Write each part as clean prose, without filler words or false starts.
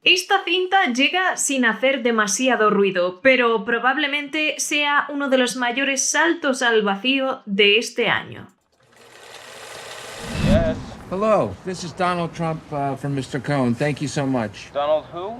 Esta cinta llega sin hacer demasiado ruido, pero probablemente sea uno de los mayores saltos al vacío de este año. Yes. Hello, this is Donald Trump from Mr. Cohn. Thank you so much. Donald who?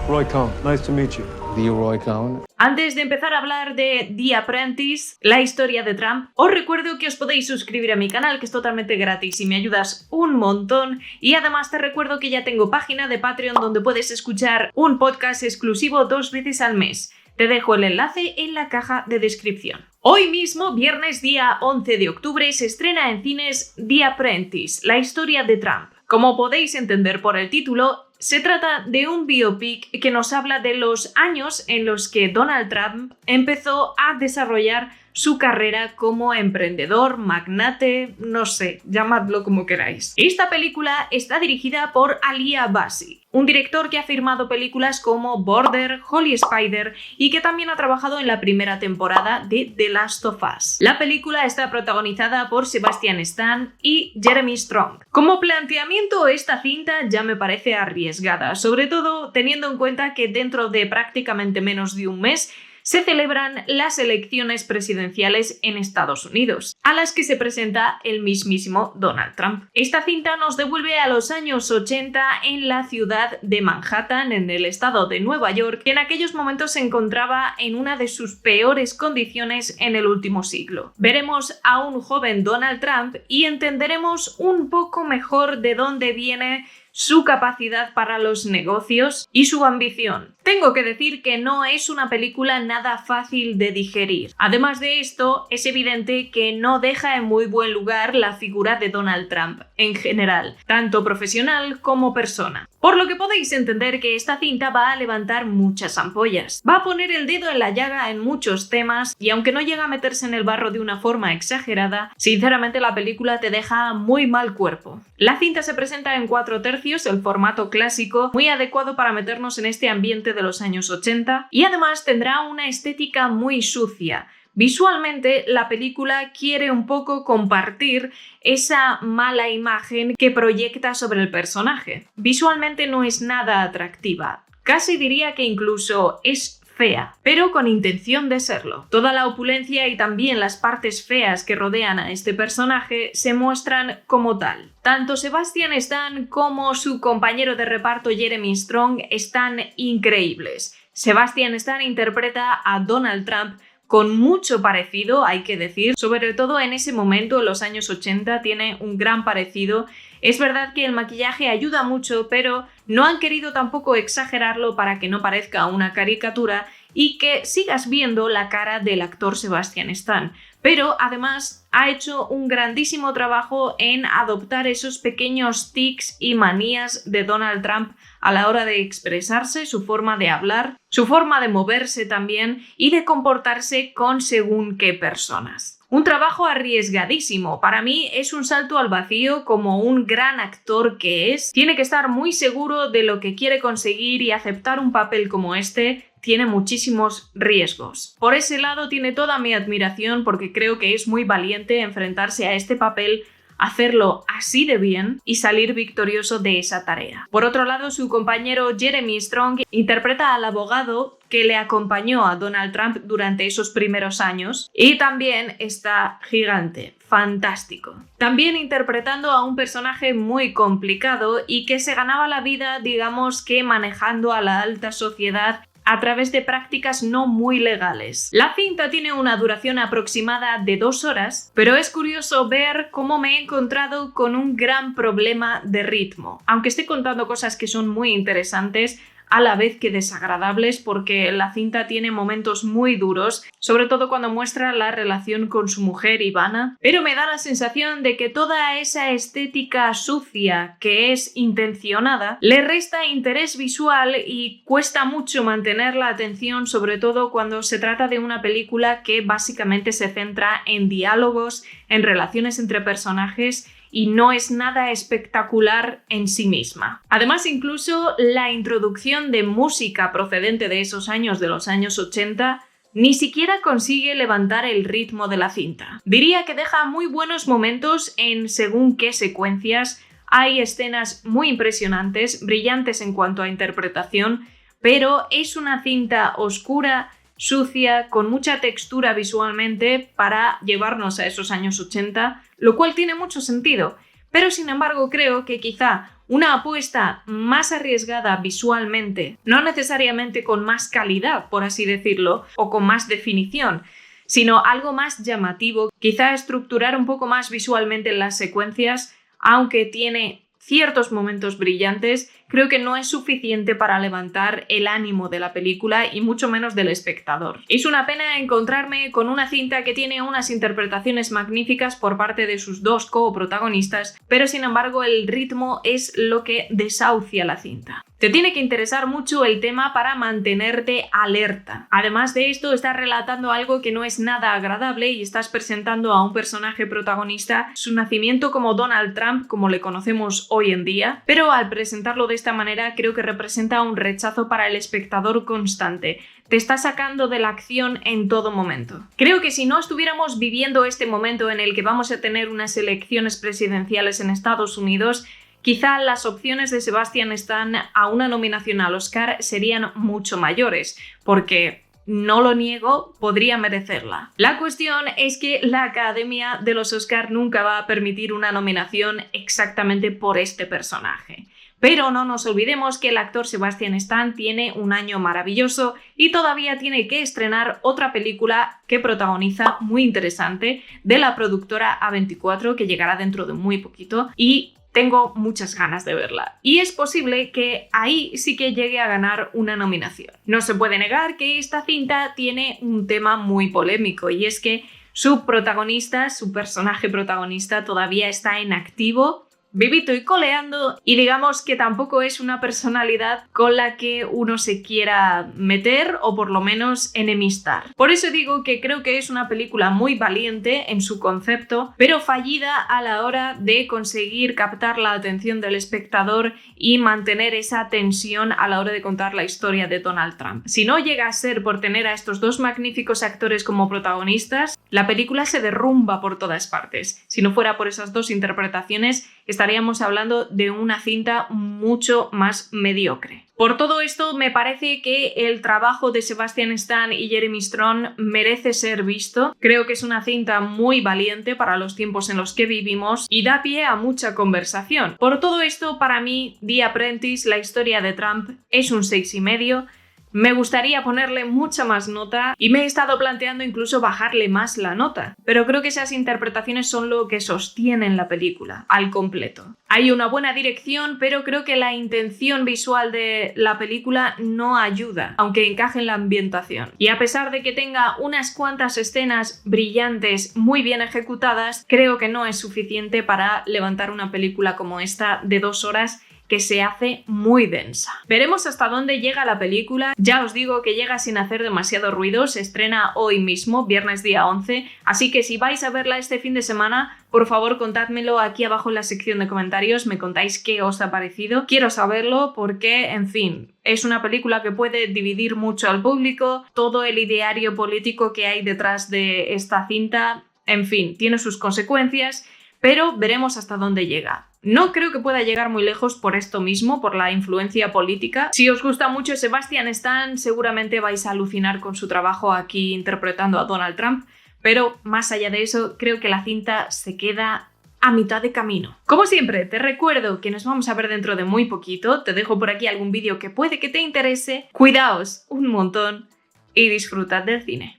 Roy Cohn, nice to meet you. The Roy Cohn. Antes de empezar a hablar de The Apprentice, la historia de Trump, os recuerdo que os podéis suscribir a mi canal, que es totalmente gratis y me ayudas un montón. Y además te recuerdo que ya tengo página de Patreon donde puedes escuchar un podcast exclusivo 2 veces al mes. Te dejo el enlace en la caja de descripción. Hoy mismo, viernes día 11 de octubre, se estrena en cines The Apprentice, la historia de Trump. Como podéis entender por el título, se trata de un biopic que nos habla de los años en los que Donald Trump empezó a desarrollar su carrera como emprendedor, magnate, no sé, llamadlo como queráis. Esta película está dirigida por Ali Abbasi, un director que ha firmado películas como Border, Holy Spider y que también ha trabajado en la primera temporada de The Last of Us. La película está protagonizada por Sebastian Stan y Jeremy Strong. Como planteamiento, esta cinta ya me parece arriesgada, sobre todo teniendo en cuenta que dentro de prácticamente menos de un mes se celebran las elecciones presidenciales en Estados Unidos, a las que se presenta el mismísimo Donald Trump. Esta cinta nos devuelve a los años 80 en la ciudad de Manhattan, en el estado de Nueva York, que en aquellos momentos se encontraba en una de sus peores condiciones en el último siglo. Veremos a un joven Donald Trump y entenderemos un poco mejor de dónde viene su capacidad para los negocios y su ambición. Tengo que decir que no es una película nada fácil de digerir. Además de esto, es evidente que no deja en muy buen lugar la figura de Donald Trump en general, tanto profesional como persona. Por lo que podéis entender que esta cinta va a levantar muchas ampollas. Va a poner el dedo en la llaga en muchos temas y aunque no llega a meterse en el barro de una forma exagerada, sinceramente la película te deja muy mal cuerpo. La cinta se presenta en 4/3, el formato clásico, muy adecuado para meternos en este ambiente de los años 80 y además tendrá una estética muy sucia. Visualmente, la película quiere un poco compartir esa mala imagen que proyecta sobre el personaje. Visualmente no es nada atractiva, casi diría que incluso es fea, pero con intención de serlo. Toda la opulencia y también las partes feas que rodean a este personaje se muestran como tal. Tanto Sebastian Stan como su compañero de reparto Jeremy Strong están increíbles. Sebastian Stan interpreta a Donald Trump con mucho parecido, hay que decir, sobre todo en ese momento, en los años 80, tiene un gran parecido. Es verdad que el maquillaje ayuda mucho, pero no han querido tampoco exagerarlo para que no parezca una caricatura y que sigas viendo la cara del actor Sebastian Stan. Pero además ha hecho un grandísimo trabajo en adoptar esos pequeños tics y manías de Donald Trump a la hora de expresarse, su forma de hablar, su forma de moverse también y de comportarse con según qué personas. Un trabajo arriesgadísimo. Para mí es un salto al vacío como un gran actor que es. Tiene que estar muy seguro de lo que quiere conseguir y aceptar un papel como este tiene muchísimos riesgos. Por ese lado tiene toda mi admiración porque creo que es muy valiente enfrentarse a este papel, hacerlo así de bien y salir victorioso de esa tarea. Por otro lado, su compañero Jeremy Strong interpreta al abogado que le acompañó a Donald Trump durante esos primeros años y también está gigante, fantástico. También interpretando a un personaje muy complicado y que se ganaba la vida, digamos que manejando a la alta sociedad a través de prácticas no muy legales. La cinta tiene una duración aproximada de 2 horas, pero es curioso ver cómo me he encontrado con un gran problema de ritmo. Aunque esté contando cosas que son muy interesantes, a la vez que desagradables porque la cinta tiene momentos muy duros, sobre todo cuando muestra la relación con su mujer Ivana, pero me da la sensación de que toda esa estética sucia que es intencionada le resta interés visual y cuesta mucho mantener la atención, sobre todo cuando se trata de una película que básicamente se centra en diálogos, en relaciones entre personajes y no es nada espectacular en sí misma. Además, incluso la introducción de música procedente de esos años, de los años 80, ni siquiera consigue levantar el ritmo de la cinta. Diría que deja muy buenos momentos en según qué secuencias, Hay escenas muy impresionantes, brillantes en cuanto a interpretación, pero es una cinta oscura, sucia, con mucha textura visualmente para llevarnos a esos años 80, lo cual tiene mucho sentido. Pero sin embargo creo que quizá una apuesta más arriesgada visualmente, no necesariamente con más calidad, por así decirlo, o con más definición, sino algo más llamativo, quizá estructurar un poco más visualmente las secuencias, aunque tiene ciertos momentos brillantes, creo que no es suficiente para levantar el ánimo de la película y mucho menos del espectador. Es una pena encontrarme con una cinta que tiene unas interpretaciones magníficas por parte de sus dos coprotagonistas, pero sin embargo el ritmo es lo que desahucia la cinta. Te tiene que interesar mucho el tema para mantenerte alerta. Además de esto, estás relatando algo que no es nada agradable y estás presentando a un personaje protagonista su nacimiento como Donald Trump, como le conocemos hoy en día, pero al presentarlo de esta manera creo que representa un rechazo para el espectador constante. Te está sacando de la acción en todo momento. Creo que si no estuviéramos viviendo este momento en el que vamos a tener unas elecciones presidenciales en Estados Unidos, quizá las opciones de Sebastian Stan a una nominación al Oscar serían mucho mayores, porque, no lo niego, podría merecerla. La cuestión es que la Academia de los Oscar nunca va a permitir una nominación exactamente por este personaje. Pero no nos olvidemos que el actor Sebastian Stan tiene un año maravilloso y todavía tiene que estrenar otra película que protagoniza muy interesante de la productora A24, que llegará dentro de muy poquito, y tengo muchas ganas de verla. Y es posible que ahí sí que llegue a ganar una nominación. No se puede negar que esta cinta tiene un tema muy polémico, y es que su protagonista, su personaje protagonista, todavía está en activo, vivito y coleando, y digamos que tampoco es una personalidad con la que uno se quiera meter o por lo menos enemistar. Por eso digo que creo que es una película muy valiente en su concepto, pero fallida a la hora de conseguir captar la atención del espectador y mantener esa tensión a la hora de contar la historia de Donald Trump. Si no llega a ser por tener a estos dos magníficos actores como protagonistas, la película se derrumba por todas partes. Si no fuera por esas dos interpretaciones, estaríamos hablando de una cinta mucho más mediocre. Por todo esto, me parece que el trabajo de Sebastian Stan y Jeremy Strong merece ser visto. Creo que es una cinta muy valiente para los tiempos en los que vivimos y da pie a mucha conversación. Por todo esto, para mí, The Apprentice, la historia de Trump, es un 6,5. Me gustaría ponerle mucha más nota y me he estado planteando incluso bajarle más la nota, pero creo que esas interpretaciones son lo que sostienen la película al completo. Hay una buena dirección, pero creo que la intención visual de la película no ayuda, aunque encaje en la ambientación. Y a pesar de que tenga unas cuantas escenas brillantes muy bien ejecutadas, creo que no es suficiente para levantar una película como esta de 2 horas que se hace muy densa. Veremos hasta dónde llega la película. Ya os digo que llega sin hacer demasiado ruido, se estrena hoy mismo, viernes día 11, así que si vais a verla este fin de semana, por favor contádmelo aquí abajo en la sección de comentarios, me contáis qué os ha parecido. Quiero saberlo porque, en fin, es una película que puede dividir mucho al público, todo el ideario político que hay detrás de esta cinta, en fin, tiene sus consecuencias, pero veremos hasta dónde llega. No creo que pueda llegar muy lejos por esto mismo, por la influencia política. Si os gusta mucho Sebastian Stan, seguramente vais a alucinar con su trabajo aquí interpretando a Donald Trump, pero más allá de eso, creo que la cinta se queda a mitad de camino. Como siempre, te recuerdo que nos vamos a ver dentro de muy poquito. Te dejo por aquí algún vídeo que puede que te interese. Cuidaos un montón y disfrutad del cine.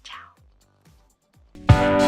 Chao.